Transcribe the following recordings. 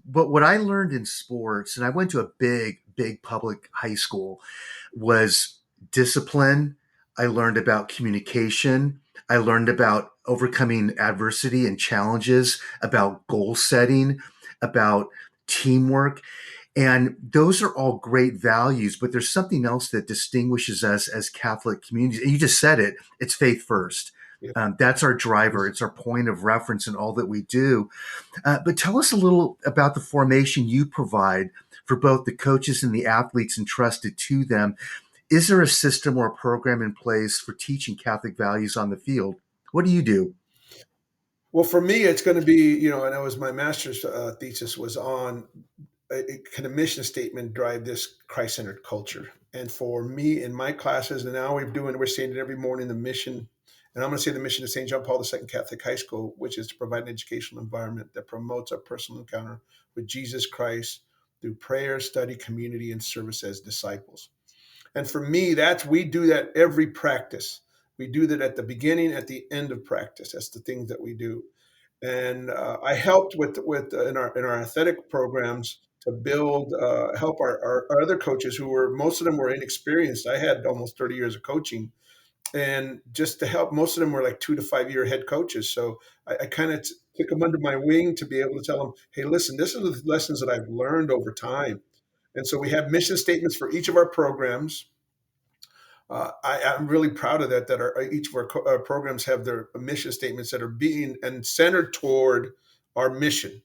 but what I learned in sports, and I went to a big public high school, was discipline. I learned about communication. I learned about overcoming adversity and challenges, about goal setting, about teamwork. And those are all great values, but there's something else that distinguishes us as Catholic communities. And you just said it, it's faith first. Yeah. That's our driver. It's our point of reference in all that we do. But tell us a little about the formation you provide for both the coaches and the athletes entrusted to them. Is there a system or a program in place for teaching Catholic values on the field? What do you do? Well, for me, it's going to be, and that was my master's thesis was on can a mission statement drive this Christ-centered culture? And for me in my classes, and now we're saying it every morning, the mission, and I'm going to say the mission of St. John Paul II Catholic High School, which is to provide an educational environment that promotes our personal encounter with Jesus Christ through prayer, study, community, and service as disciples. And for me, we do that every practice. We do that at the beginning, at the end of practice. That's the things that we do. And I helped with in our athletic programs to build help our other coaches who were most of them were inexperienced. I had almost 30 years of coaching, and just to help, most of them were like 2 to 5 year head coaches. So I kind of took them under my wing to be able to tell them, hey, listen, this are the lessons that I've learned over time. And so we have mission statements for each of our programs. I'm really proud of that. Each of our programs have their mission statements that are being and centered toward our mission,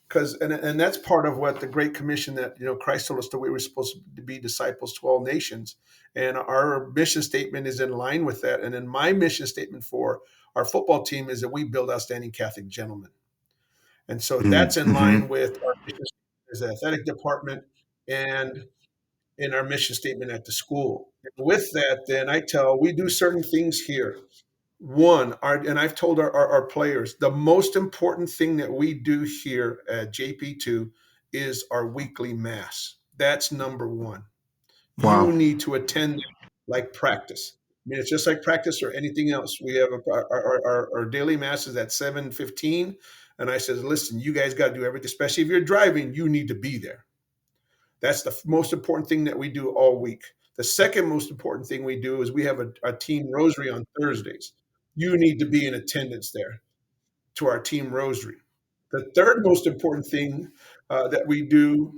because and that's part of what the Great Commission that Christ told us that we were supposed to be disciples to all nations, and our mission statement is in line with that. And then my mission statement for our football team is that we build outstanding Catholic gentlemen, and so that's in Mm-hmm. line with our mission statement as the athletic department and in our mission statement at the school. And with that, then we do certain things here. And I've told our players, the most important thing that we do here at JP2 is our weekly mass. That's number one. You Wow. need to attend like practice. I mean, it's just like practice or anything else. We have our daily masses at 7:15. And I said, listen, you guys got to do everything, especially if you're driving, you need to be there. That's the most important thing that we do all week. The second most important thing we do is we have a team rosary on Thursdays. You need to be in attendance there to our team rosary. The third most important thing that we do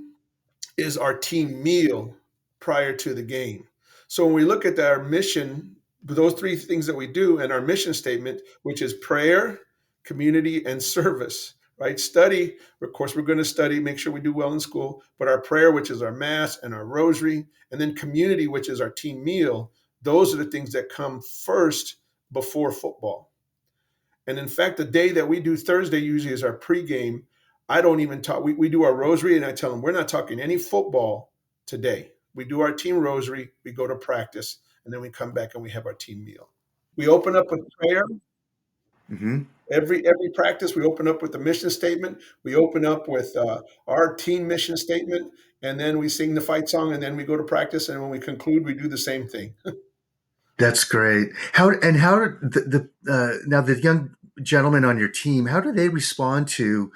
is our team meal prior to the game. So when we look at our mission, those three things that we do and our mission statement, which is prayer, community, and service, right? Study, of course, we're going to study, make sure we do well in school, but our prayer, which is our mass and our rosary, and then community, which is our team meal, those are the things that come first before football. And in fact, the day that we do Thursday usually is our pregame. I don't even talk, we do our rosary, and I tell them, we're not talking any football today. We do our team rosary, we go to practice, and then we come back and we have our team meal. We open up with prayer. Mm-hmm. Every practice, we open up with the mission statement. We open up with our team mission statement, and then we sing the fight song, and then we go to practice. And when we conclude, we do the same thing. That's great. How the now the young gentlemen on your team, how do they respond to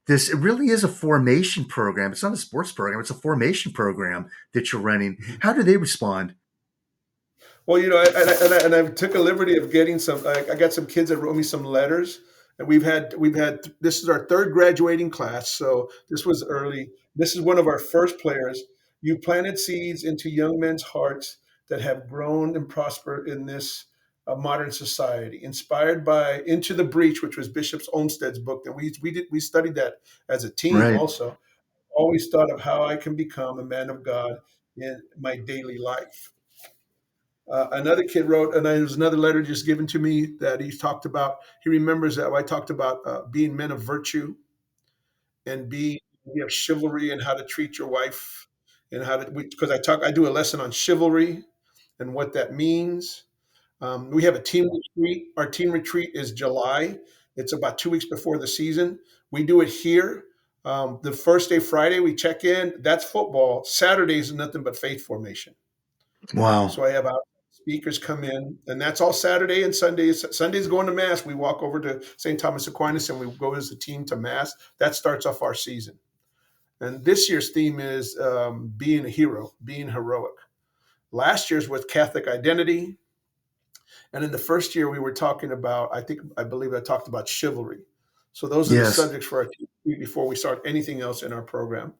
this? It really is a formation program. It's not a sports program. It's a formation program that you're running. How do they respond? Well, I took a liberty of getting some. I got some kids that wrote me some letters, and we've had. This is our third graduating class, so this was early. This is one of our first players. You planted seeds into young men's hearts that have grown and prospered in this modern society. Inspired by Into the Breach, which was Bishop Olmsted's book, and we studied that as a team. Right. Also, always thought of how I can become a man of God in my daily life. Another kid wrote, and there's another letter just given to me that he's talked about. He remembers that I talked about being men of virtue and being we have chivalry and how to treat your wife and how to because I do a lesson on chivalry and what that means. We have a team retreat. Our team retreat is July. It's about 2 weeks before the season. We do it here. The first day, Friday, we check in. That's football. Saturdays is nothing but faith formation. Wow. So I have our speakers come in, and that's all Saturday and Sunday. Sunday's going to Mass. We walk over to St. Thomas Aquinas and we go as a team to Mass. That starts off our season. And this year's theme is being a hero, being heroic. Last year's with Catholic identity. And in the first year, we were talking about, I believe I talked about chivalry. So those are the Yes. subjects for our team before we start anything else in our program.